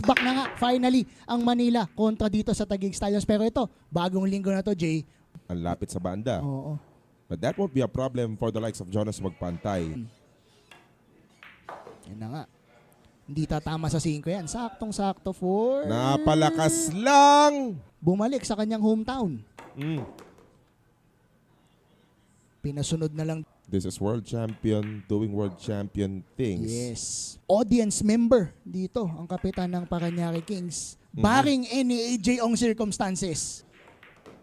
Back na nga, finally, ang Manila kontra dito sa Taguig Stallions. Pero ito, bagong linggo na to, Jay. Ang lapit sa banda. Oo. But that won't be a problem for the likes of Jonas magpantay. Yan na nga. Hindi tatama sa 5 yan. Saktong-sakto for... Napalakas lang! Bumalik sa kanyang hometown. Mm. Pinasunod na lang. This is world champion doing world champion things. Yes. Audience member dito, ang kapitan ng Parañaque Kings. Barring any AJ-ong circumstances.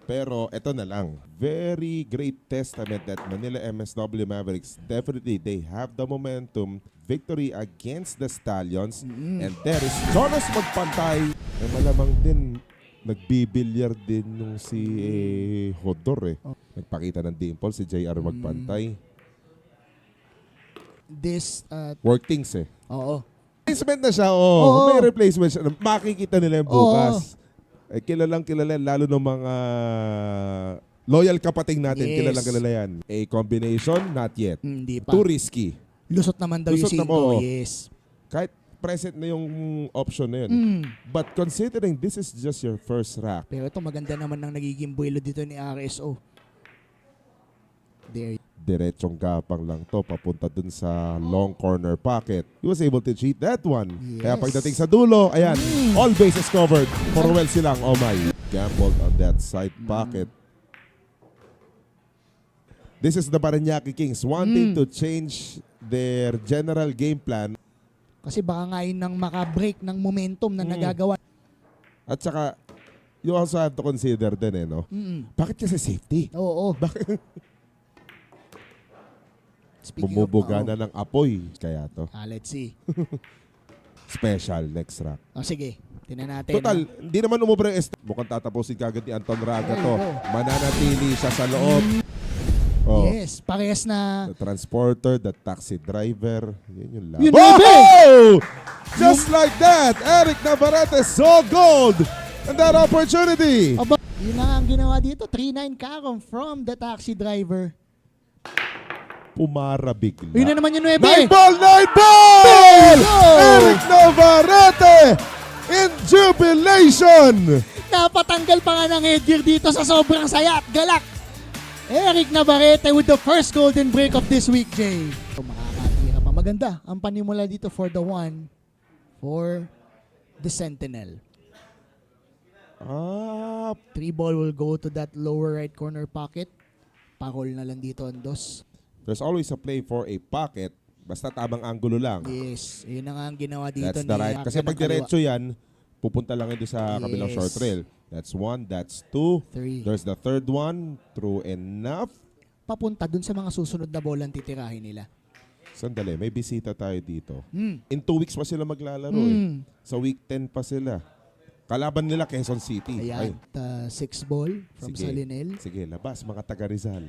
Pero ito na lang. Very great testament that Manila MSW Mavericks, definitely they have the momentum. Victory against the Stallions. And there is Jonas magpantay. Eh, malamang din, nagbibilyar din nung si Hodor eh. Nagpakita ng dimple si JR magpantay. This, Work things eh. oo. Replacement na siya, Oo. May replacement siya. Makikita nila yung bukas. Eh, kilalang kilala, lalo ng mga loyal kapating natin. Yes. Kilalang kilala yan. A combination, not yet. Hindi pa. Too risky. Lusot naman daw Lusot yung na po. 5. Yes. Kahit present na yung option na yun. But considering this is just your first rack, Pero ito maganda naman ng nagiging buwelo dito ni RSO. There. diretsong gapang lang to papunta dun sa long corner pocket. He was able to cheat that one. Yes. Kaya pagdating sa dulo, ayan, all bases covered. Forwell silang, oh my. Gambled on that side pocket. This is the Parañaque Kings wanting to change their general game plan. Kasi baka nga yun nang makabreak ng momentum na nagagawa. At saka, you also have to consider din bakit kasi safety? Oo. Speaking Bumubuga of, na ng apoy. Kaya to. let's see. Special next rack. Sige. Tinan natin. Total, hindi naman umubra yung mukhang tatapusin kagad ni Anton Raga to. Ay, Mananatili siya sa loob. Oh. Yes. Parehas na. The transporter, the taxi driver. Yun yung laban. Yun, Oh! Just like that, Eric Navarrete saw gold and that opportunity. Aba, yun na ang ginawa dito. 3-9 Carom from the taxi driver. Pumara bigla. Yun na naman yung 9. 9 ball! 9 ball! Go! Eric Navarrete in jubilation! Napatanggal pa nga ng headgear dito sa sobrang saya at galak. Eric Navarrete with the first golden break of this week, Jay. Makakatira pa. Maganda ang panimula dito for the one for the Sentinel. 3 ball will go to that lower right corner pocket. Parol na lang dito ang dos. There's always a play for a pocket. Basta tamang angulo lang. Yes, yun na nga ang ginawa dito. That's the right. Kasi pag diretso yan, pupunta lang ito sa kabilang Yes. short rail. That's 1, that's 2. 3. There's the third one. True enough. Papunta dun sa mga susunod na bolang titirahin nila. Sandali, may bisita tayo dito. In 2 weeks pa sila maglalaro Sa week 10 pa sila. Kalaban nila Quezon City. Ayan, 6 ball from Sige. Salinel. Sige, labas mga taga Rizal.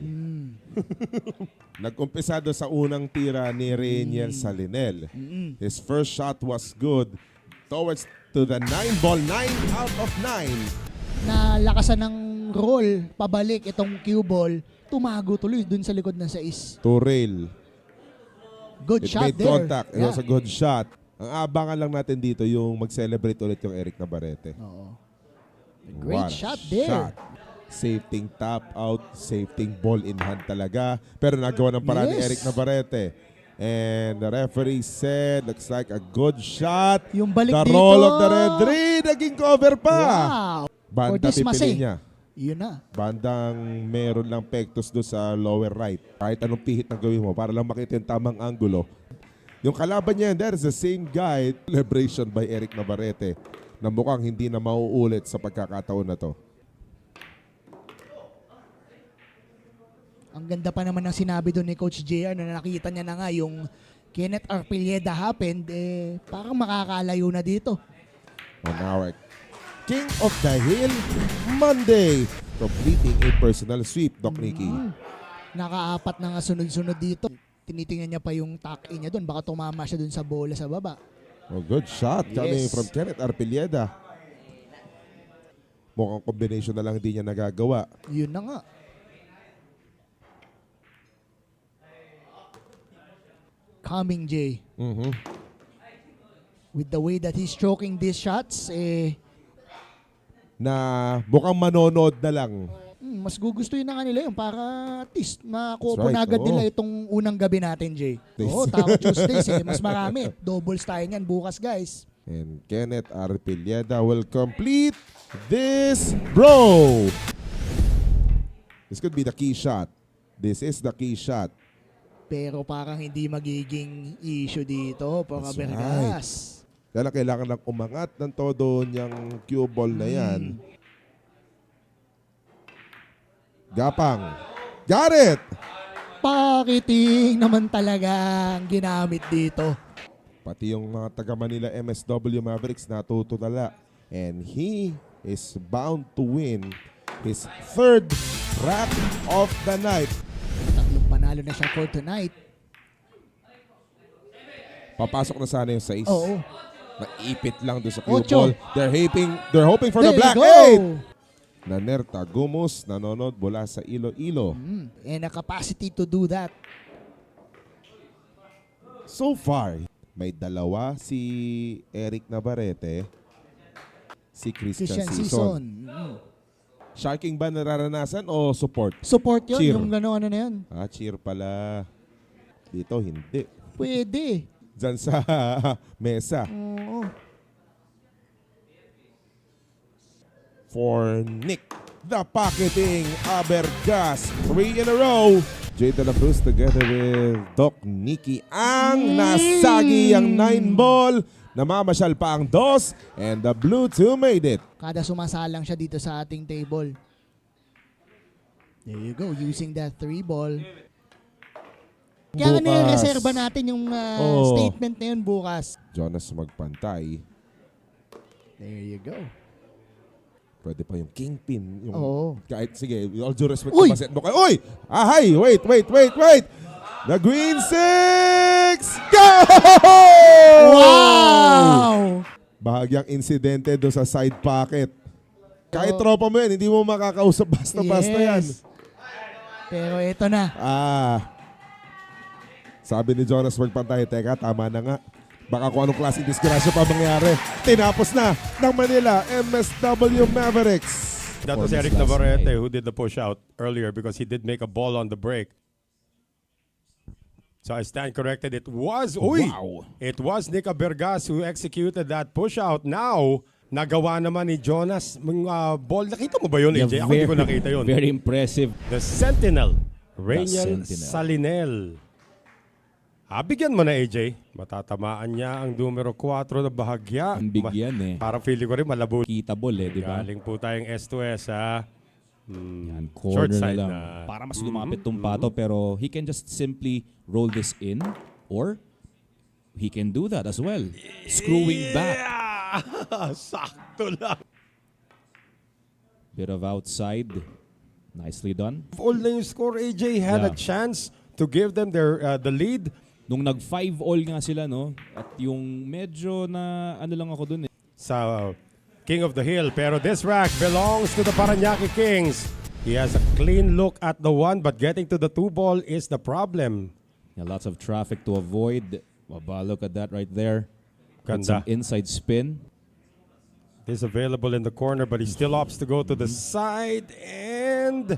Nag-umpisado sa unang tira ni Rainiel Salinel. His first shot was good. Towards to the 9 ball, 9 out of 9. Na lakasan ng roll, pabalik itong cue ball, tumago tuloy dun sa likod ng 6. To rail. Good It shot made there. contact. It was a good shot. Ang abangan lang natin dito yung mag-celebrate ulit yung Eric Navarrete. Oo. Great What a shot there. shot. Safety tap out, safety ball in hand talaga. Pero nagawa ng paraan ni Yes. Eric Navarrete. And the referee said, looks like a good shot. Yung balik The dito. roll of the red ring, naging cover pa. Wow. For Banda this Mase. pipili niya. Yun na. Bandang meron lang pectus do sa lower right. Kahit anong pihit na gawin mo para lang makita yung tamang angulo. Yung kalaban niya, that is the same guy. Celebration by Eric Navarrete na mukhang hindi na mauulit sa pagkakataon na to. Ang ganda pa naman ng sinabi doon ni Coach JR na nakita niya na nga yung Kenneth Arpilleda happened, parang makakalayo na dito. On our King of the Hill Monday, completing a personal sweep, Doc Nicky. Naka-4 na nga sunod-sunod dito. Tinitingnan niya pa yung tuck-in niya doon. Baka tumama siya doon sa bola sa baba. Oh, good shot coming Yes. from Kenneth Arpilleda. Mukhang combination na lang hindi niya nagagawa. Yun na nga. Coming, Jay. With the way that he's choking these shots, Na mukhang manonood na lang. mas gugustuhin na nga nila yun para at least makuha That's right, na agad oo. nila itong unang gabi natin, Jay. Tuesdays. Oo, Taco Tuesdays Mas marami. Doubles tayo niyan bukas, guys. And Kenneth Arpilleda will complete this, bro. This could be the key shot. This is the key shot. Pero parang hindi magiging issue dito para That's Bergas. Kaya kailangan lang umangat ng todo niyang cue ball na yan. Gapang. Got it! Pakiting naman talaga ang ginamit dito. Pati yung mga taga Manila MSW Mavericks natutulala. And he is bound to win his third rack of the night. Tatlong panalo na siya for tonight. Papasok na sana yung 6. Oo. Naipit lang doon sa cue Ocho. ball. They're hoping for the There you black go. 8. Nanerta Gumus nanonood mula sa Iloilo. And a capacity to do that. So far, may dalawa si Eric Navarrete, si Christian Christian Season. Season. Sharking ba nararanasan o support? Support yun, Cheer. yung gano'n ano na yun. Cheer pala. Dito, hindi. Pwede. Diyan sa mesa. Oo. For Nick, the pocketing Abergas. 3 in a row. Jay De La Cruz together with Doc Nicky ang nasagi ang 9 ball. Namamasyal pa ang 2 and the blue 2 made it. Kada sumasalang siya dito sa ating table. There you go, using that 3 ball. Kaya nga Bukas. reserva natin yung statement na yun bukas. Jonas magpantay. There you go. Pwede pa yung kingpin. Yung Oo. Kahit, sige, all due respect Uy! to Baset mo. Uy! Ahay! Wait! The green 6! Go! Wow! Bahagyang insidente do sa side pocket. Kahit tropa mo yan, hindi mo makakausap basta-basta yan. Pero ito na. Sabi ni Jonas magpantay, teka, tama na nga. Baka kung anong klaseng disgrasya pa mangyari. Tinapos na ng Manila MSW Mavericks. That was Eric Navarrete who did the push out earlier because he did make a ball on the break. So I stand corrected. It was, it was Nika Bergas who executed that push out. Now, nagawa naman ni Jonas ball. Nakita mo ba yun, AJ? Ako hindi ko nakita yun. Very impressive. The Sentinel, Rainiel Sentinel. Salinel. Bigyan mo na, AJ. Matatamaan niya ang numero 4 na bahagya. Ang bigyan Parang feeling ko rin malabo. Kitable di ba? Galing po tayong S2S, ha? Yan, Short corner na side lang. na. Para mas lumapit tong pato pero he can just simply roll this in or he can do that as well. Screwing back. Sakto lang. Bit of outside. Nicely done. All na yung score, AJ had a Yeah. chance to give them the lead. Nung nag 5-all nga sila no at yung medyo na ano lang ako dun Sa King of the Hill. Pero this rack belongs to the Parañaque Kings. He has a clean look at the 1 but getting to the 2 ball is the problem. Yeah, lots of traffic to avoid. Baba, look at that right there. Got Ganda. some inside spin. This available in the corner but he still opts to go to the side and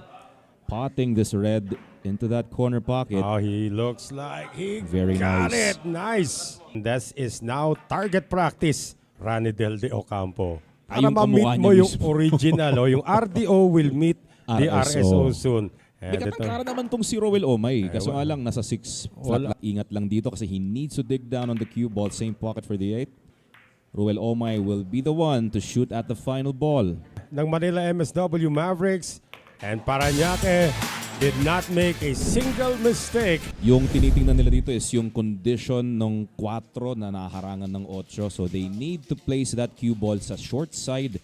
Potting this red into that corner pocket. he looks like he Very got nice. it. Nice. This is now target practice. Rani Del De Ocampo. Para yung kamukha ma-meet mo niya yung mismo. original. Yung RDO will meet the RSO soon. May And ito, katangkara naman tong si Roel Omay. Kaso nga lang, nasa 6 flat lang. Ingat lang dito kasi he needs to dig down on the cue ball. Same pocket for the 8. Roel Omay will be the one to shoot at the final ball. ng Manila MSW Mavericks and Parañaque did not make a single mistake. Yung tinitingnan nila dito is yung condition ng 4 na naharangan ng 8. So they need to place that cue ball sa short side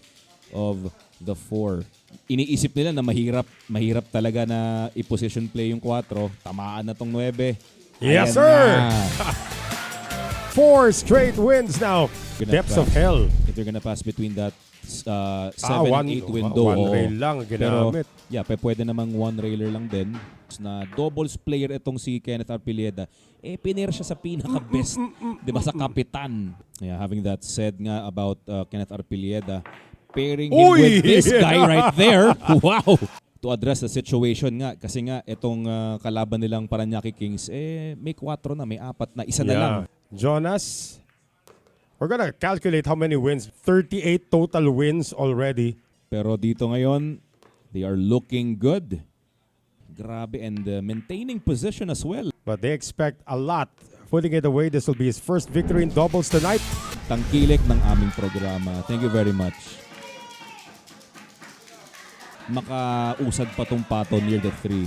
of the 4. Iniisip nila na mahirap talaga na i-position play yung 4. Tamaan na tong 9. Yes, Ayan sir! na. 4 straight wins now. Gonna Depths of pass. hell. If they're gonna pass between that 7-8 window. One oo. rail lang ang Pero, ginamit. pwede namang one railer lang din. Na doubles player itong si Kenneth Arpilleda. Pinair siya sa pinaka-best. Di ba? Sa kapitan. Yeah, having that said nga about Kenneth Arpilleda, pairing him Uy! with this guy right there. Wow! To address the situation nga. Kasi nga, itong kalaban nilang Parañaque Kings, may 4 na, may 4 na. Isa na lang. Jonas, we're gonna calculate how many wins. 38 total wins already. Pero dito ngayon, they are looking good. Grabe, and maintaining position as well. But they expect a lot. Putting it away, this will be his first victory in doubles tonight. Tangkilik ng aming programa. Thank you very much. Makausad pa tong pato near the 3.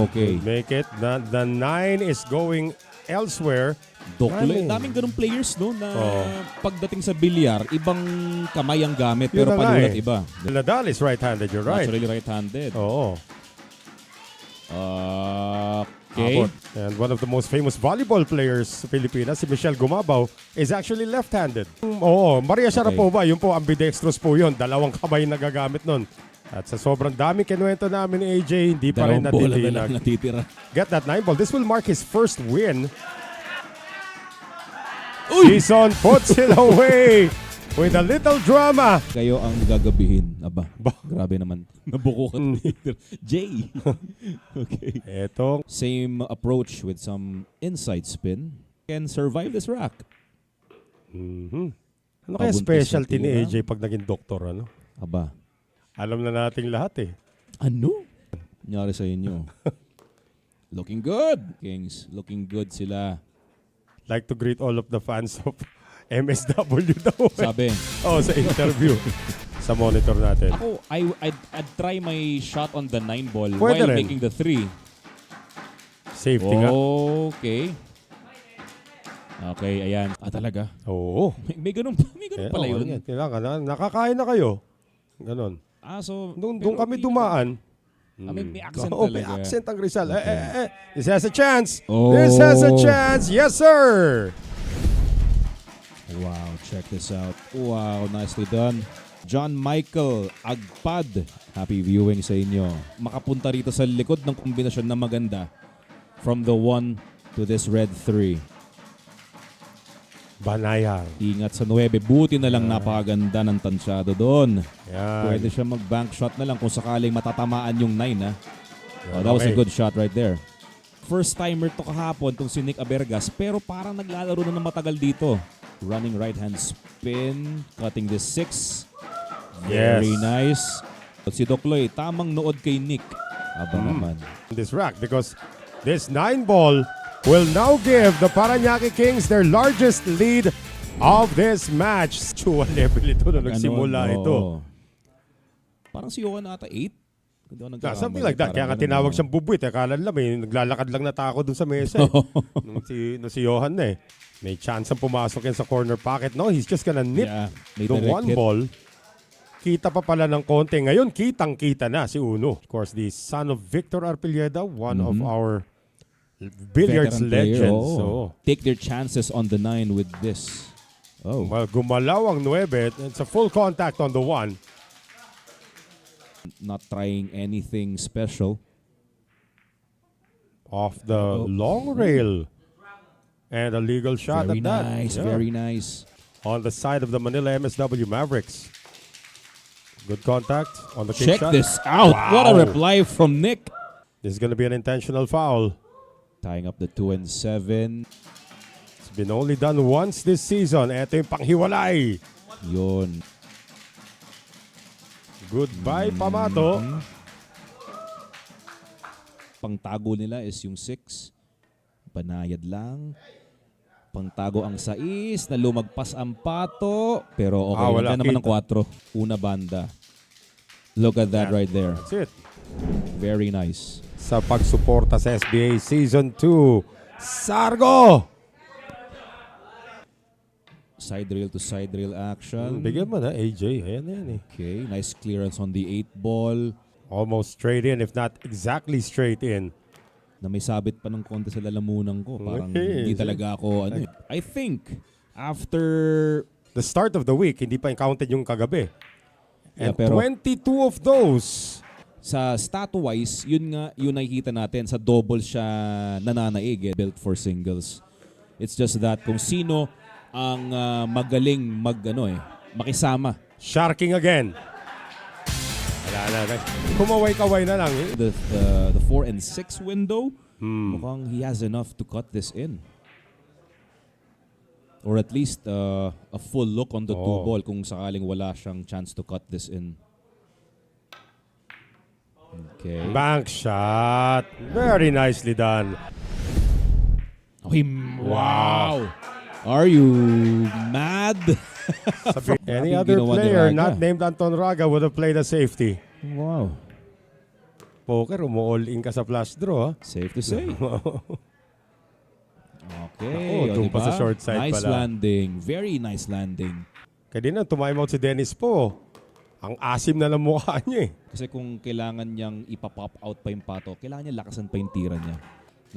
Okay. Make it. The 9 is going elsewhere. Dokle. Dami. Daming ganung players no na Oo. pagdating sa bilyar, ibang kamay ang gamit Yun pero na nga panulat eh. iba. Nadal is right-handed, you're right. Naturally right-handed. Oo. Okay. And one of the most famous volleyball players sa Pilipinas, si Michelle Gumabaw, is actually left-handed. Oo, Maria Sharapova, yun po, ambidextrous po yun. Dalawang kamay nagagamit nun. At sa sobrang dami kinuwento namin ni AJ, hindi pa rin Dalawang bola na lang natitinag. natitira. Get that 9 ball. This will mark his first win. Season puts it away with a little drama. Kayo ang gagabihin. Aba, grabe naman. Nabuko ka later. Jay. Okay. Eto, Same approach with some inside spin. Can survive this rack. ano kaya Pabuntis specialty na ni tira. AJ pag naging doktor, ano? Aba, Alam na nating lahat eh. ano? Nangyari sa inyo. Looking good. Kings, looking good sila. Like to greet all of the fans of MSW daw. Sabi, Sa interview. Sa monitor natin. ako, I'd try my shot on the 9 ball Pwede while rin. making the 3. Safety nga. Okay. Okay, ayan. Talaga? Oo. May ganun pala yun. Kailangan na. Nakakain na kayo. Ganon. So, Doon pero kami okay dumaan. may accent Oo, talaga. may accent ang Rizal. This has a chance. Oh. This has a chance. Yes, sir. Wow, check this out. Wow, nicely done. John Michael Agpad. Happy viewing sa inyo. Makapunta rito sa likod ng kombinasyon na maganda. From the 1 to this red 3. Banayang. Ingat sa 9. Buti na lang napakaganda ng tansyado doon. Yan. Pwede siya mag-bank shot na lang kung sakaling matatamaan yung 9. Ha? That was a Okay. good shot right there. First timer to kahapon tong si Nick Abergas pero parang naglalaro na ng matagal dito. Running right hand spin, cutting the 6. Very Yes. nice. At si Dokloy, tamang nood kay Nick. Aba naman. This rack because this 9 ball will now give the Parañaque Kings their largest lead of this match. Chua level ito na nagsimula Ganon, ito. oo. Parang si Johan ata 8. Hindi ako nagkakamali. Something like that. Kaya nga Parang tinawag ganun, siyang bubuit. Akala nila may naglalakad lang na tako dun sa mesa. nung si Johan na eh. May chance ang pumasok yan sa corner pocket. No, he's just gonna nip Yeah, may the direct one hit. ball. Kita pa pala ng konti. Ngayon, kitang-kita na si Uno. Of course, the son of Victor Arpilleda, one of our billiards Veteran player, legends. oo. So, Take their chances on the 9 with this. Oh. well, gumalaw ang 9. It's a full contact on the 1. Not trying anything special. Off the long rail. And a legal shot Very at that. nice, Yeah. very nice. On the side of the Manila MSW Mavericks. Good contact on the kick Check shot. this out. Wow. What a reply from Nick. This is going to be an intentional foul. Tying up the 2 and 7. It's been only done once this season. Ito yung panghiwalay. Yun. Goodbye, Pamato. Pangtago nila is yung 6. Banayad lang. Pangtago ang 6 na lumagpas ang pato. Pero okay, Wala wala naman kita. ng 4. Una banda. Look at that right there. That's it. Very nice. Sa pagsuporta sa SBA Season 2, Sargo! Side rail to side rail action. Bigyan mo na, AJ. Ayan na yan eh. Okay, nice clearance on the 8 ball. Almost straight in, if not exactly straight in. na may sabit pa ng konti sa lalamunan ko. Parang Okay. hindi talaga ako, ano eh. I think, after, The start of the week, hindi pa counted yung kagabi. Yeah, And pero- 22 of those. sa stat-wise, yun nga, yun nakikita natin. Sa double siya nananaig, built for singles. It's just that kung sino ang magaling makisama. Sharking again. Wala na. Kumaway-kaway na lang. The 4 and 6 window, mukhang he has enough to cut this in. Or at least a full look on the two ball kung sakaling wala siyang chance to cut this in. Okay. Bank shot. Very nicely done. Okay, wow! Are you mad? Any Grabe other ginawa ni player Raga. not named Anton Raga would have played a safety. Wow. Poker, umu-all-in ka sa flush draw. Safe to say. Okay. Ako, doon pa sa short side nice pala. landing. Very nice landing. Kanina, time out si Dennis po. Ang asim na ng mukha niya eh. Kasi kung kailangan niyang ipapop out pa yung pato, kailangan niya lakasan pa yung tira niya.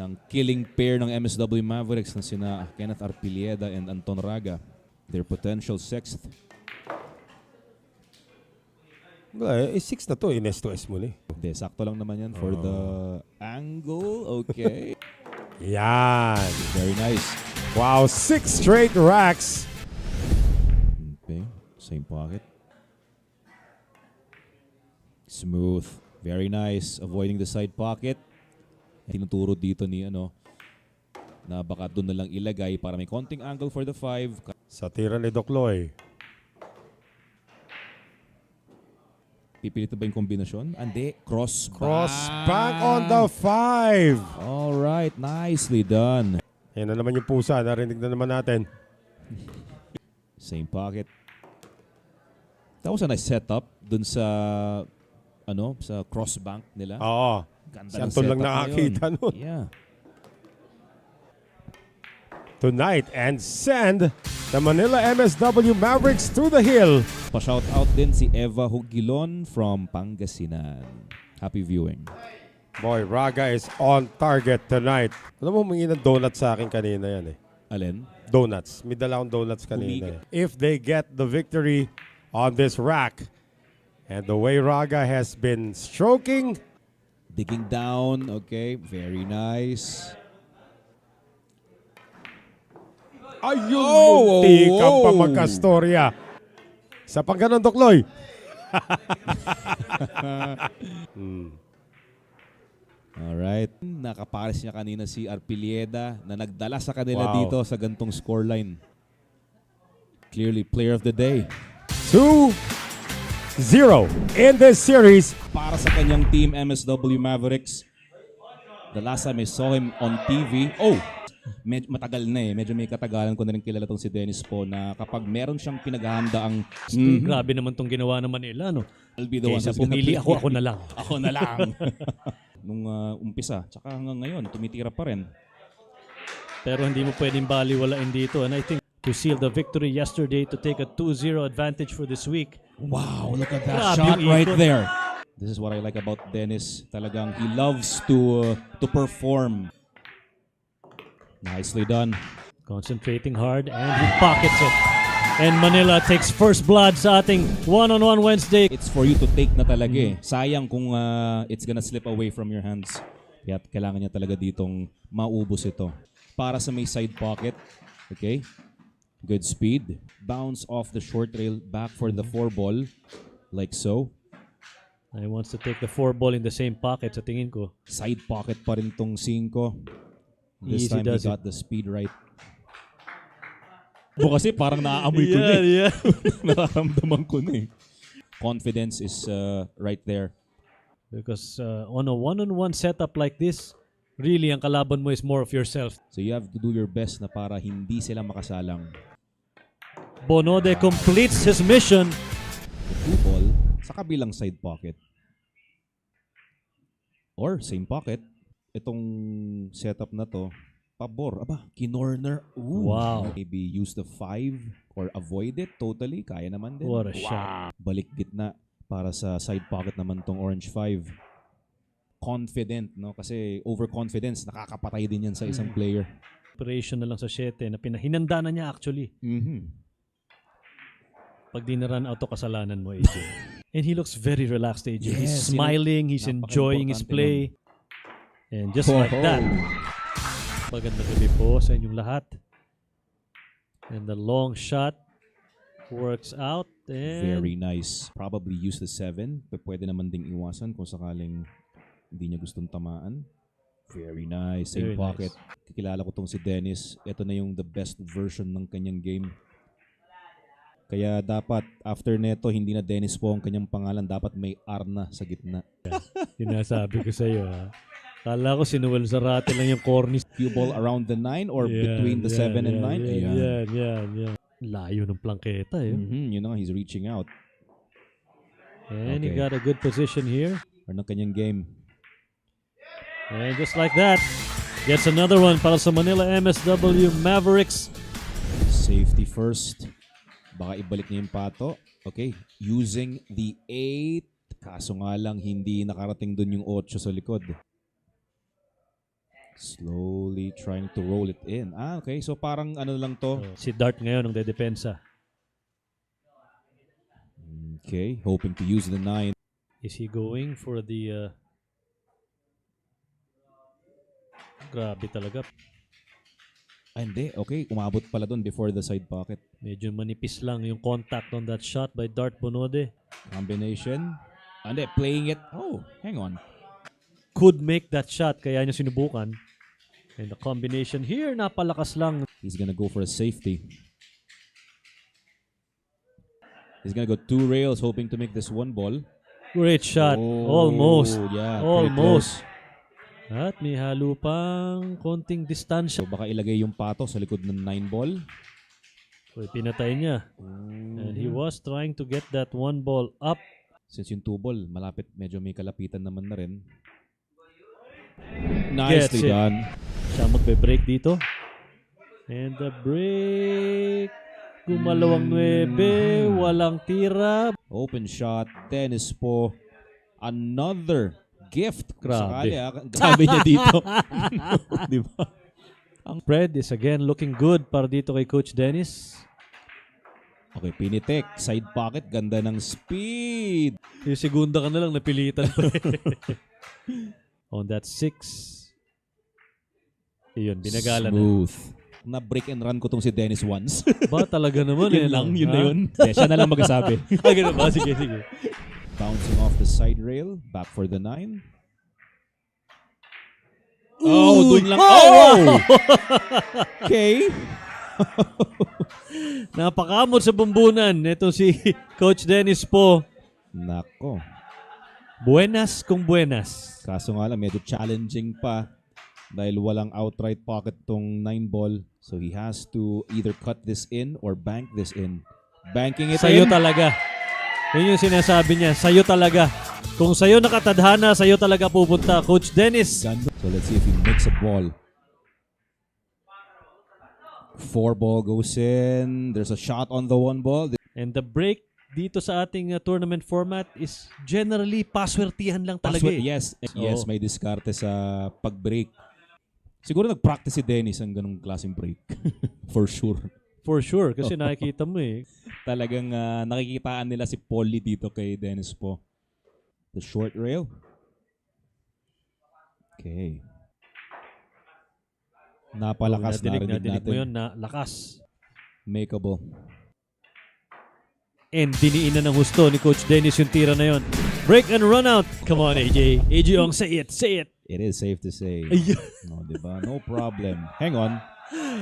Ng killing pair ng MSW Mavericks na sina Kenneth Arpilieda and Anton Raga. Their potential sixth. Eh, 6 na to. Ines to S mo ni. Hindi, sakto lang naman yan for the angle. Okay. Yan. Very nice. Wow, 6 straight racks. Okay. Same pocket. Smooth. Very nice. Avoiding the side pocket. Tinuturo dito ni na baka doon na lang ilagay para may konting angle for the 5. Sa tira ni Doc Loy. Pipilit na ba yung kombinasyon? Hindi. Cross Back on the 5. Alright. Nicely done. Yan na naman yung pusa. Narinig na naman natin. Same pocket. That was a nice setup dun sa sa cross bank nila. Oo. Ganda Si ng Anton lang setup na nakakita yun. nun. Yeah. Tonight and send the Manila MSW Mavericks to the hill. Pa-shout out din si Eva Hugilon from Pangasinan. Happy viewing. Boy, Raga is on target tonight. Alam mo, humingi ng donuts sa akin kanina yan eh. Alin? Donuts. May dala akong donuts kanina. Humigit. If they get the victory on this rack, and the way Raga has been stroking, Digging down. Okay. Very nice. ayun, Oh, munti kang oh. pa magkastorya. Sa pang ganon, Doc Loy. Alright. Nakapares niya kanina si Arpilieda na nagdala sa kanila Wow. dito sa gantong scoreline. Clearly, player of the day. 2-0 in this series. Para sa kanyang team, MSW Mavericks. The last time I saw him on TV, matagal na eh. Medyo may katagalan ko na rin kilala tong si Dennis po na kapag meron siyang pinaghahanda ang Grabe naman tong ginawa naman nila, no? I'll be the one Kaysa who's gonna pumili play. ako na lang. Ako na lang. Nung umpisa, tsaka hanggang ngayon, tumitira pa rin. Pero hindi mo pwedeng baliwalain dito. And I think to seal the victory yesterday to take a 2-0 advantage for this week. Wow, look at that Grabe shot yung right ikot. there. This is what I like about Dennis. Talagang he loves to perform. Nicely done. Concentrating hard and he pockets it. And Manila takes first blood sa ating one-on-one Wednesday. It's for you to take na talaga eh. Sayang kung it's gonna slip away from your hands. Kaya kailangan niya talaga ditong maubos ito. Para sa may side pocket. Okay? Good speed. Bounce off the short rail back for the 4 ball. Like so. He wants to take the 4 ball in the same pocket sa tingin ko. Side pocket pa rin tong 5. This Easy time he does got the speed right. Kasi parang naaamoy ko na eh. Yeah. Nararamdaman ko na eh. Confidence is right there. Because on a one-on-one setup like this, really ang kalaban mo is more of yourself. So you have to do your best na para hindi sila makasalang. Bonode completes his mission. The 2 ball sa kabilang side pocket. Or same pocket. Itong setup na to, pabor. Aba, kinorner. Ooh. Wow. Maybe use the 5 or avoid it totally. Kaya naman din. What a shot. Balik gitna para sa side pocket naman tong orange 5. confident, no? Kasi overconfidence, nakakapatay din yan sa isang player. Operation na lang sa 7 na pinahinanda na niya actually. Pag di na-run out to, kasalanan mo, AJ. And he looks very relaxed, AJ. He's Yes, smiling, he's enjoying his play. And just like that, magandang gabi po sa inyong lahat. And the long shot works out. And Very nice. Probably use the 7. Pero pwede naman ding iwasan kung sakaling hindi niya gustong tamaan. Very nice. Same Very pocket. nice. Kikilala ko tong si Dennis. Ito na yung the best version ng kanyang game. Kaya dapat, after neto, hindi na Dennis po ang kanyang pangalan. Dapat may R na sa gitna. sinasabi ko sa iyo, ha. Kala ko sinuwal Zarate lang yung corny. Cue ball around the 9 or between the 7 and 9. Yan. Layo ng plangketa, eh. Yun na nga, he's reaching out. And he Okay. got a good position here. Or ng kanyang game. And just like that, gets another one para sa Manila MSW Mavericks. Safety first. Baka ibalik niya yung pato. Okay. Using the 8. Kaso nga lang, hindi nakarating dun yung 8 sa likod. Slowly trying to roll it in. Okay. So parang ano lang to. Si Dart ngayon ang dedepensa. Okay. Hoping to use the 9. Is he going for the... Grabe talaga. Hindi. Okay. Umabot pala dun before the side pocket. Medyo manipis lang yung contact on that shot by Dart Bonode. Combination. Hindi. Playing it. Oh, hang on. Could make that shot, kaya niya sinubukan. And the combination here, napalakas lang. He's gonna go for a safety. He's gonna go 2 rails, hoping to make this 1 ball. Great shot. Oh, Almost. yeah, pretty Almost. close. At may halo pang konting distansya. So baka ilagay yung pato sa likod ng 9 ball. Uy, pinatay niya. And he was trying to get that 1 ball up. Since yung 2 ball, malapit, medyo may kalapitan naman na rin. Gets Nicely it. done. Siya magbe-break dito. And the break. Gumalawang 9. Walang tira. Open shot. Dennis po. Another gift. Kung Grabe. sakali, grabe niya dito. Di ba? Spread is again looking good para dito kay Coach Dennis. Okay, pinitek. Side pocket. Ganda ng speed. Yung segunda ka na lang napilitan pa. On that 6. Iyon, binagalan na. Smooth. Na-break and run ko tong si Dennis once. Ba talaga naman Yun eh. lang, yun ha? na yun. Hindi, siya na lang magsasabi. Ganun ba? Sige. Bouncing off the side rail. Back for the 9. Oh, dun lang. Oh! Okay. Napakamot sa bumbunan. Ito si Coach Dennis po. Nako. Buenas kung buenas. Kaso nga lang, medyo challenging pa. Dahil walang outright pocket tong 9 ball. So he has to either cut this in or bank this in. Banking it Sa'yo in. talaga. Yun yung sinasabi niya. Sa'yo talaga. Kung sa'yo nakatadhana, sa'yo talaga pupunta. Coach Dennis. So let's see if he makes a ball. 4 ball goes in. There's a shot on the 1 ball. And the break dito sa ating tournament format is generally paswertihan lang talaga. Password, Eh. yes. Yes, Oo. may diskarte sa pag-break. Siguro nag-practice si Dennis ang ganung klaseng break. For sure. For sure. Kasi nakikita mo eh. Talagang nakikitaan nila si Polly dito kay Dennis po. The short rail. Okay. Napalakas, narinig Nadinig mo natin. yun na lakas. Makeable. And diniinan ng husto ni Coach Dennis yung tira na yun. Break and run out. Come on, AJ. AJ Ong, say it. Say it. It is safe to say. Ayun. No, diba? No problem. Hang on.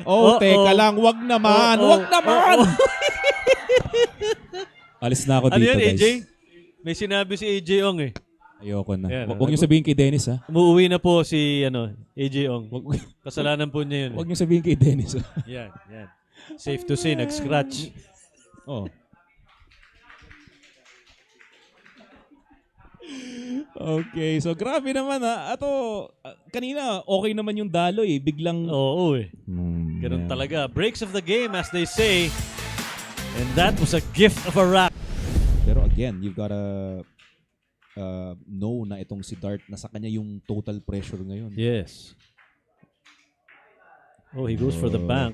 Oh, Uh-oh. teka lang. Wag naman. Wag naman. Alis na ako Ano dito, yan, guys. AJ? May sinabi si AJ Ong eh. Ayoko na. Ayan, Huwag niyo sabihin kay Dennis, ha? Umuwi na po si AJ Ong. Kasalanan po niya yun. Huwag niyo sabihin kay Dennis, ha? Yan. Safe to say, nag-scratch. Oh. Okay, so grabe naman ha. Ato, kanina okay naman yung dalo eh. Biglang... Oo eh. Ganun yeah. talaga. Breaks of the game as they say. And that was a gift of a rack. Pero again, you've gotta know na itong si Dart na sa kanya yung total pressure ngayon. Yes. Oh, he goes for the bank.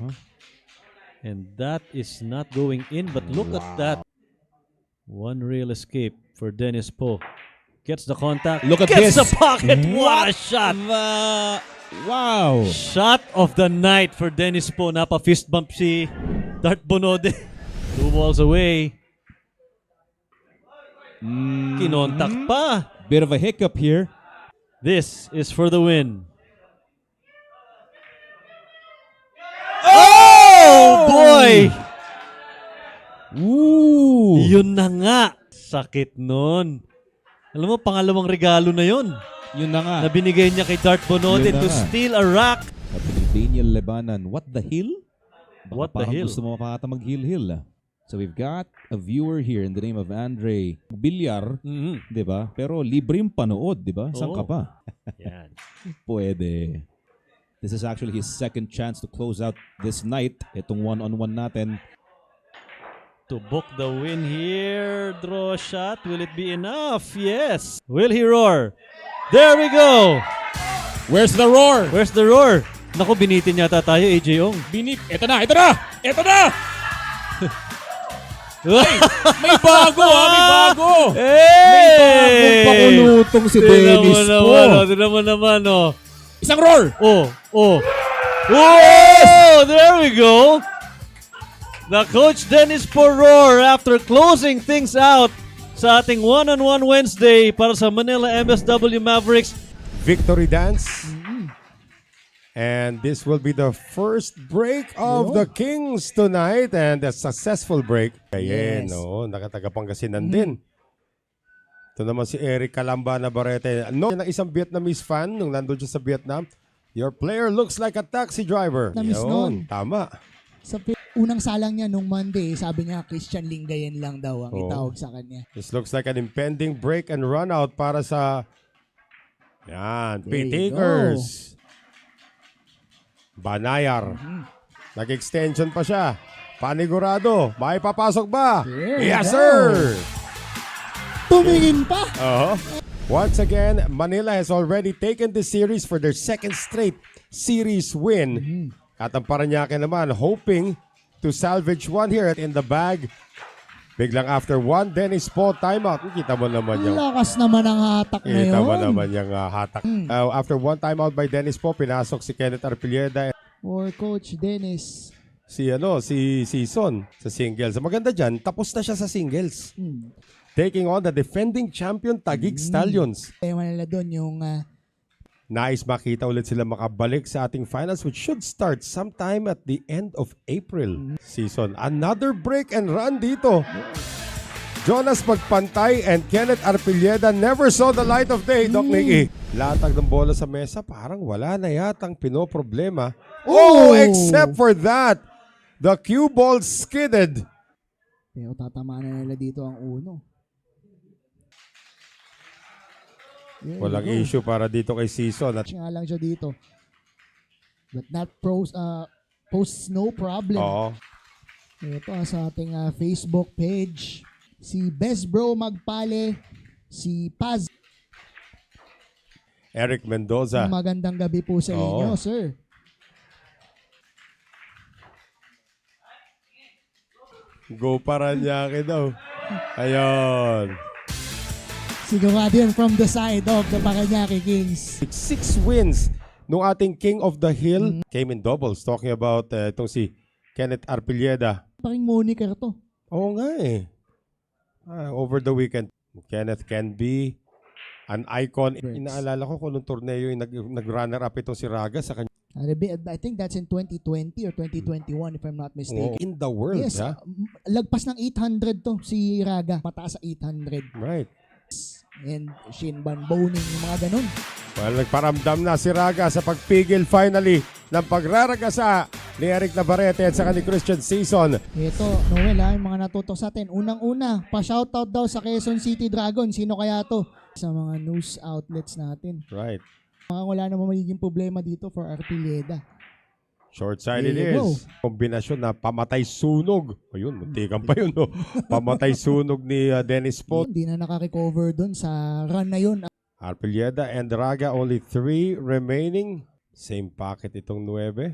And that is not going in, but look at that. One real escape for Dennis Poe. Gets the contact. Look at Gets this. the pocket. What a shot. Wow! Shot of the night for Dennis Poe. Napa-fist bump si Dart Bonode. 2 balls away. Kinontak pa. Bit of a hiccup here. This is for the win. Oh boy! Ooh! Yun na nga. Sakit nun. Alam mo, pangalawang regalo na yun Yun na nga. na binigay niya kay Dart Bonode Yun na to nga. steal a rack. Sabi ni Daniel Lebanon, what the hill? Baka What the parang hill? gusto mo makata mag-hill-hill. So we've got a viewer here in the name of Andre Bilyar, Mhm. di ba? Pero libre yung panood, di ba? Saan Oo. ka pa? Yan. Pwede. This is actually his second chance to close out this night. Itong one-on-one natin. To book the win here. Draw shot. Will it be enough? Yes. Will he roar? There we go. Where's the roar? Where's the roar? Naku, binitin yata tayo, AJ Ong. Binip. Ito na! Ito na! Ito na! May bago May bago! Hey! Pakulutong si Tingnan mo Dennis naman, po. tingnan mo naman, oh. Isang roar! Oh, oh. Oh, there we go. The Coach Dennis Poror after closing things out sa ating one-on-one Wednesday para sa Manila MSW Mavericks. Victory dance. And this will be the first break of the Kings tonight and a successful break. Ayan, Yes. no, nakataga-Pangasinan din. Ito naman si Eric Calamba Navarrete. No, ng isang Vietnamese fan nung nandun siya sa Vietnam. Your player looks like a taxi driver. Namiss nun. Tama. Sa unang salang niya nung Monday, sabi niya Christian Lingayen lang daw ang Oo. itawag sa kanya. This looks like an impending break and run out para sa yan, There you P-Takers. Banayar. Nag-extension pa siya. Panigurado. May papasok ba? There you Yes, go. sir! Tumingin pa! Once again, Manila has already taken this series for their second straight series win. At ang Parañaque naman hoping to salvage one here in the bag. Biglang after one, Dennis Poe timeout. Kita mo naman yung Lakas naman ang hatak na kita mo yun. naman yung hatak. After one timeout by Dennis Poe, pinasok si Kenneth Arpilleda. Or Coach Dennis. Si Season sa singles. Maganda dyan, tapos na siya sa singles. Taking on the defending champion Taguig Stallions. Kaya nila doon yung Nais makita ulit sila makabalik sa ating finals which should start sometime at the end of April season. Another break and run dito. Jonas Magpantay and Kenneth Arpilleda never saw the light of day, Doc Nicky. Latag ng bola sa mesa, parang wala na yatang pinoproblema. Oh, except for that, the cue ball skidded. pero tatamaan na nila dito ang uno. There Walang you go. issue para dito kay Season. At Nga lang siya dito. But not posts no problem. oo, Ito sa ating Facebook page. Si Best Bro Magpale, si Paz. Eric Mendoza. Magandang gabi po sa Oo. inyo, sir. Go Parañaque daw. Ayun. Sigurado yun from the side of the Parañaque Kings. 6 wins nung ating King of the Hill came in doubles. Talking about itong si Kenneth Arpilleda. Paring moniker to. Oo nga eh. Over the weekend, Kenneth can be an icon. Inaalala ko kung nung torneo yung nag-runner up itong si Raga sa kanya. I think that's in 2020 or 2021 if I'm not mistaken. In the world, Yes, ha? lagpas ng 800 to si Raga. Pataas sa 800. Right. And Shinban Boning, yung mga ganun. Well, nagparamdam na si Raga sa pagpigil finally ng pagraragasa ni Eric Navarrete at saka ni Christian Season. Ito, Noel yung mga natutok sa atin. Unang-una, pa-shoutout daw sa Quezon City Dragon. Sino kaya to? Sa mga news outlets natin. Right. Wala namang magiging problema dito for Arpilleda. Short side it There you is. Kombinasyon na pamatay-sunog. Ayun, muntikan pa yun. No? Pamatay-sunog ni Dennis Po. Hindi na nakarecover dun sa run na yun. Arpilleda and Draga, only 3 remaining. Same packet itong 9.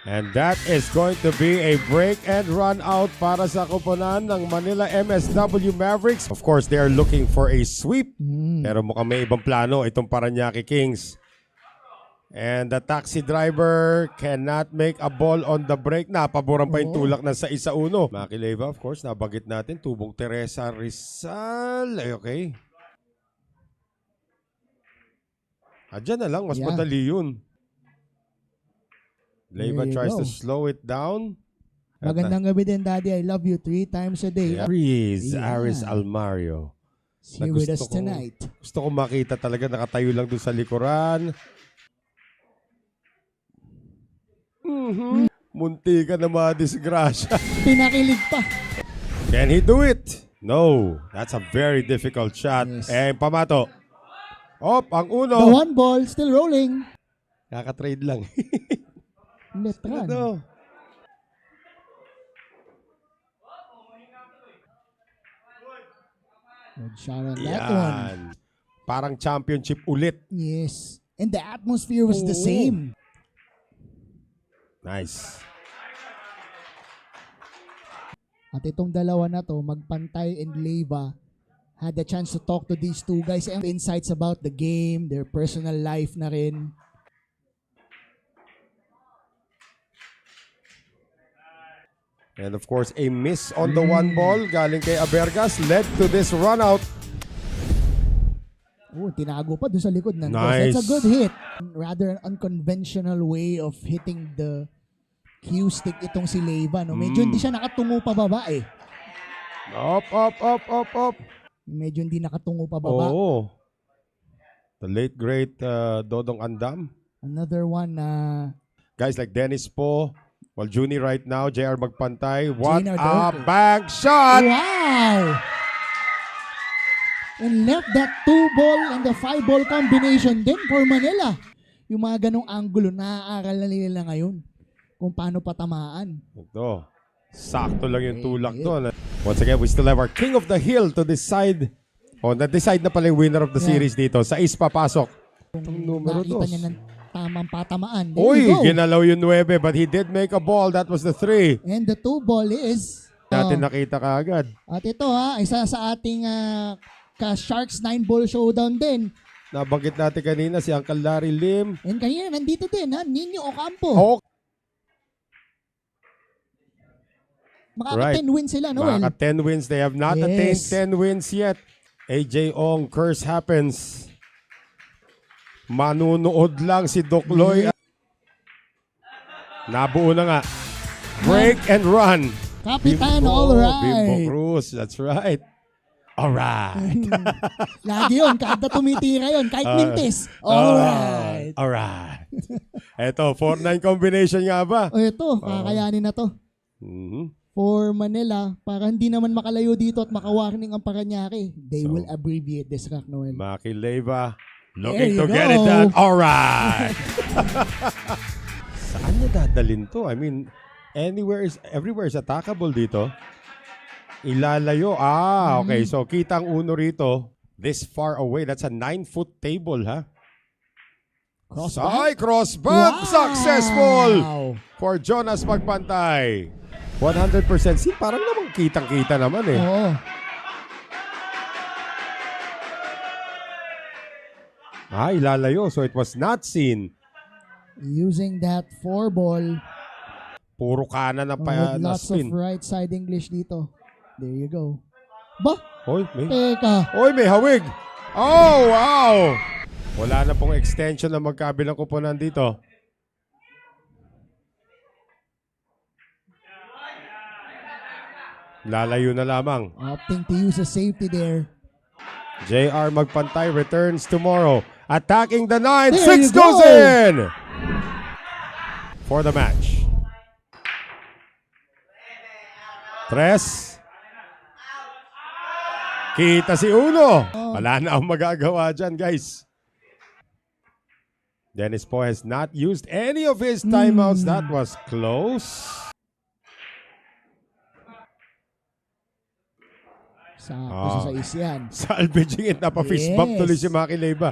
And that is going to be a break and run out para sa koponan ng Manila MSW Mavericks. Of course, they are looking for a sweep. Pero mukhang may ibang plano itong Parañaque Kings. And the taxi driver cannot make a ball on the break. Napaboran pa yung tulak ng 6-1. Maki Leyva, of course, nabagit natin. Tubong Teresa Rizal. Ay, okay. Diyan na lang, mas Yeah. madali yun. Leyva There you tries go. to slow it down. Magandang gabi din, Daddy. I love you 3 times a day. Freeze, Yeah. Aris Almario. See you with us Gusto ko- tonight. Gusto ko makita talaga nakatayo lang doon sa likuran. Munti ka na madisgrasya. Pinakilig pa. Can he do it? No. That's a very difficult shot. Yes. Pamato. Ang The uno. 1 ball still rolling. Kaka-trade lang. Left run. Ano? Good shot on that one. Yan. Parang championship ulit. Yes. And the atmosphere was the Oo. same. Nice. At itong dalawa na to, Magpantay and Leyva, had the chance to talk to these two guys and insights about the game, their personal life na rin. And of course, a miss on the 1 ball galing kay Abergas led to this run out. Oh, tinago pa doon sa likod ng Nice. That's a good hit. Rather an unconventional way of hitting the cue stick itong si Leyva. No? Medyo hindi siya nakatungo pa baba eh. Up. Medyo hindi nakatungo pa baba. Oo. The late great Dodong Andam. Another one na Guys like Dennis Po, Waljuni right now, JR Magpantay. What Junior a Dorco. bank shot! wow! And left that 2 ball and the 5 ball combination din for Manila. Yung mga ganong angulo, naaaral na nila ngayon kung paano patamaan. Ito. Sakto lang yung tulak doon. Once again, we still have our King of the Hill to decide. Na-decide na pala yung winner of the Yeah. series dito. Sa papasok. Kung numero nakita 2. niya ng tamang patamaan. There Uy, you go. ginalaw yung 9, but he did make a ball. That was the 3. And the 2 ball is... Natin nakita kaagad. At ito isa sa ating ka-Sharks 9 ball showdown din. Nabanggit natin kanina si Uncle Larry Lim. And kanina nandito din Nino Ocampo. Oh, Makaka-10 wins sila, Noel. Maka 10 wins. They have not attained 10 wins yet. AJ Ong, curse happens. Manunood lang si Doc Loy. Nabuo na nga. Break and run. Kapitan, all right. Bimbo Cruz, that's right. All right. Lagi yun, kada tumitira yun, kahit mintis. All right. All right. Eto, 4-9 combination nga ba? O ito, kakayanin na to. Mhm. For Manila, para hindi naman makalayo dito at makawarning ang Parañaque, they will abbreviate this rack, Noel. Maki Leyva, There looking you to get it go. done. All right. Saan niya dadalhin to? I mean, everywhere is attackable dito. Ilalayo. Okay. So, kita ang uno rito. This far away. That's a 9-foot table, ha? Crossbar? Crossbar. Wow! Successful for Jonas Magpantay. 100%. See, parang namang kitang-kita naman eh. Oo. Ilalayo. So, it was not seen. Using that 4 ball Puro kanan na with na lots of spin. right side English dito. There you go. Ba? Hoy, may Teka. Oy, may hawig! Oh, wow! Wala na pong extension na magkabilang kuponan dito. Lalayo na lamang. Opting to use a safety there. JR Magpantay returns tomorrow. Attacking the 9. There 6 you goes go. in! For the match. Tres. Kita si Uno. Wala na akong magagawa dyan, guys. Dennis Po has not used any of his timeouts. That was close. Sakto sa sais yan. Salvaging it. Napa-fist bump Yes. tuloy si Maki Leyva.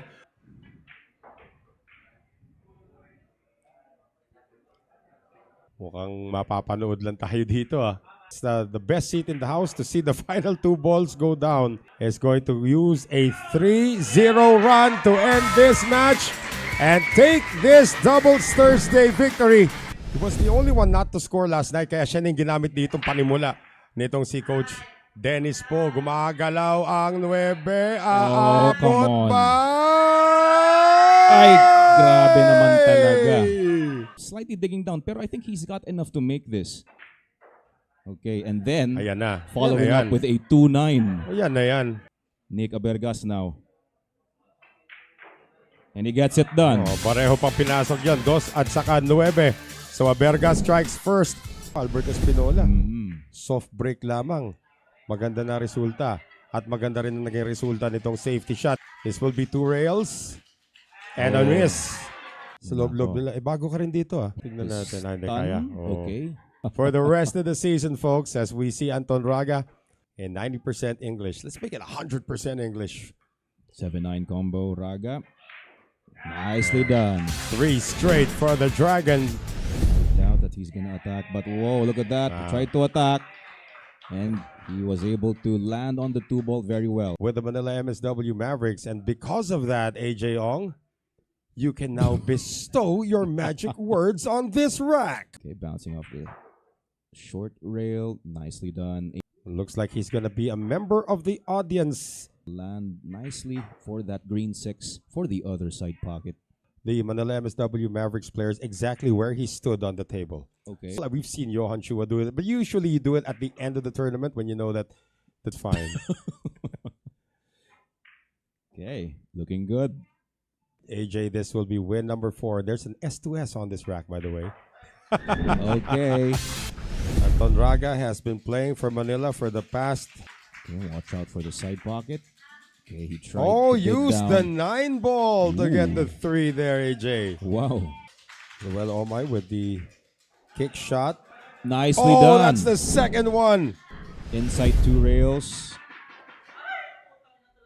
Mukhang mapapanood lang tayo dito ah. It's the best seat in the house to see the final two balls go down. Is going to use a 3-0 run to end this match and take this doubles Thursday victory. He was the only one not to score last night kaya siya na yung ginamit ditong panimula nitong si Coach Dennis Po. Gumagalaw ang 9. come Aabot on. ba? Ay, grabe naman talaga. Slightly digging down, pero I think he's got enough to make this. Okay, and then Ayan na. following Ayan. up with a 2-9. Ayan na yan. Nick Abergas now. And he gets it done. Oh, pareho pang pinasok yan. 2 at saka 9. So Abergas strikes first. Albert Espinola. Soft break lamang. Maganda na resulta. At maganda rin ang naging resulta nitong safety shot. This will be 2 rails. And a miss. Sa loob-loob nila. Eh, bago ka rin dito ah. Tignan natin. Hindi kaya. Oh. Okay. For the rest of the season, folks, as we see Anton Raga in 90% English. Let's make it 100% English. 7-9 combo, Raga. Nicely done. 3 straight for the Dragon. Doubt that he's gonna attack, but whoa, look at that. He tried to attack, and he was able to land on the 2 ball very well. With the Manila MSW Mavericks. And because of that, AJ Ong, you can now bestow your magic words on this rack. Okay, bouncing off the short rail. Nicely done. Looks like he's going to be a member of the audience. Land nicely for that green 6 for the other side pocket. The Manila MSW Mavericks players exactly where he stood on the table. Okay. So, we've seen Johan Chua do it, but usually you do it at the end of the tournament when you know that that's fine. Okay, looking good. AJ, this will be win number 4. There's an S2S on this rack, by the way. Okay. Anton Raga has been playing for Manila for the past... Okay, watch out for the side pocket. Okay, he tried Oh, to dig use down. the 9 ball to get the 3 there, AJ. Wow. Well, Omai with the kick shot. Nicely Oh, done. that's the second one. Inside 2 rails.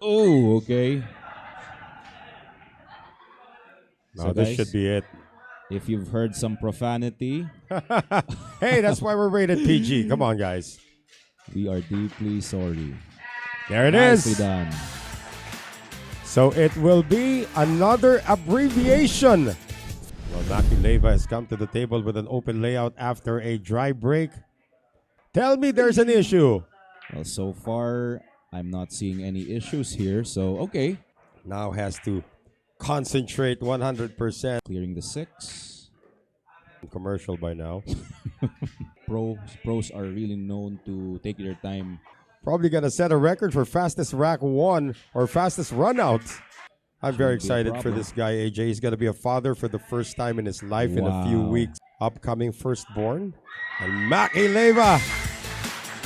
Oh, okay. Now So, this guys, should be it. if you've heard some profanity, Hey, that's why we're rated PG. Come on, guys. we are deeply sorry. There it Nicely is. done. So it will be another abbreviation. Well, Maki Leyva has come to the table with an open layout after a dry break. Tell me there's an issue. Well, so far, I'm not seeing any issues here. So, okay. Now has to concentrate 100%. Clearing the 6. Commercial by now. Pros are really known to take their time. Probably going to set a record for fastest rack 1 or fastest run out. I'm very Shouldn't be a excited for problem. this guy, AJ. He's going to be a father for the first time in his life in a few Wow. weeks. Upcoming firstborn. And Maki Leyva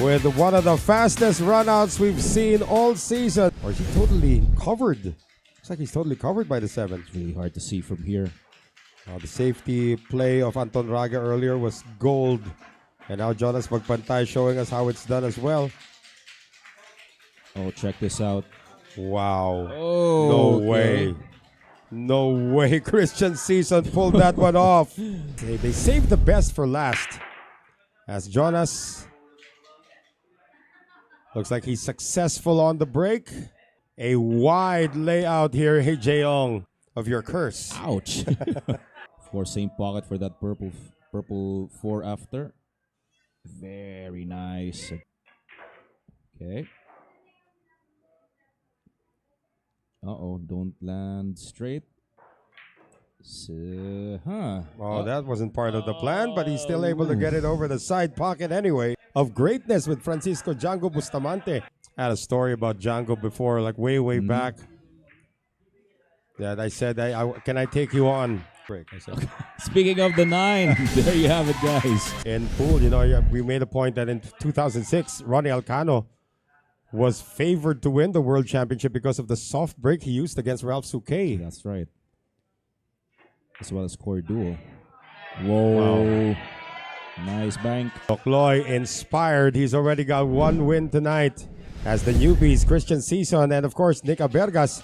with one of the fastest runouts we've seen all season. Or is he totally covered? Looks like he's totally covered by the 7. It's really hard to see from here. The safety play of Anton Raga earlier was gold. And now Jonas Magpantay showing us how it's done as well. Oh, check this out. Wow. Oh, No okay. way. No way Christian Season pulled that one off. They saved the best for last. As Jonas looks like he's successful on the break. A wide layout here, hey Jeong, of your curse. Ouch. Of course, same pocket for that purple 4 after. Very nice. Okay. Uh-oh, don't land straight. Oh, that wasn't part of the plan, but he's still able to get it over the side pocket anyway. Of greatness with Francisco Django Bustamante. I had a story about Django before, like way back. That I said, can I take you on? Break, I said. Speaking of the 9, there you have it, guys. In pool, we made a point that in 2006, Ronnie Alcano was favored to win the World Championship because of the soft break he used against Ralph Suquet. That's right. As well as Core Duo. Whoa. Nice bank. Tocloy inspired. He's already got one win tonight. As the newbies, Christian Season and of course Nick Abergas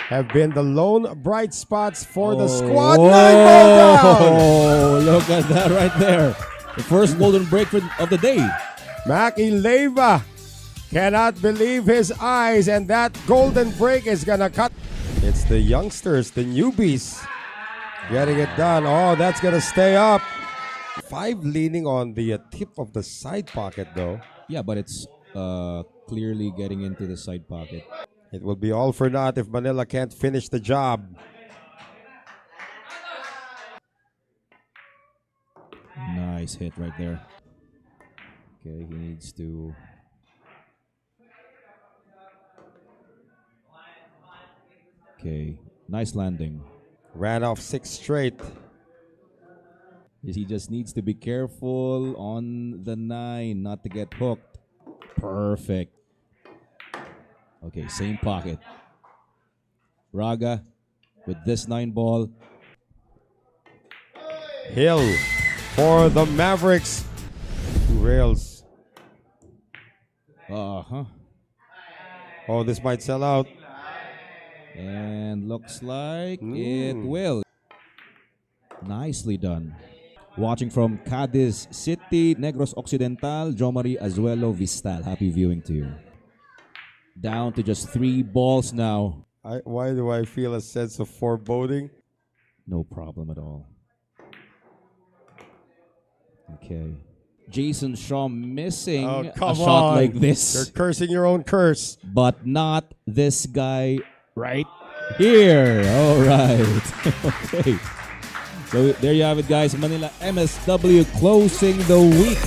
have been the lone bright spots for the squad. Whoa. 9-ball down. Oh, look at that right there. The first golden break of the day. Mackie Leyva cannot believe his eyes, and that golden break is gonna cut. It's the youngsters, the newbies, getting it done. Oh, that's gonna stay up. 5 leaning on the tip of the side pocket, though. Yeah, but it's clearly getting into the side pocket. It will be all for naught if Manila can't finish the job. Nice hit right there. Okay, he needs to... Okay, nice landing. Ran off 6 straight. He just needs to be careful on the 9, not to get hooked. Perfect. Okay, same pocket. Raga with this 9 ball. Hill for the Mavericks. 2 rails. Uh-huh. Oh, this might sell out. And looks like it will. Nicely done. Watching from Cadiz City, Negros Occidental, Jomari Azuelo Vistal. Happy viewing to you. Down to just 3 balls now. Why do I feel a sense of foreboding? No problem at all. Okay. Jason Shaw missing Oh, a come shot on. like this. You're cursing your own curse. But not this guy right here. All right. Okay. So there you have it, guys. Manila MSW closing the week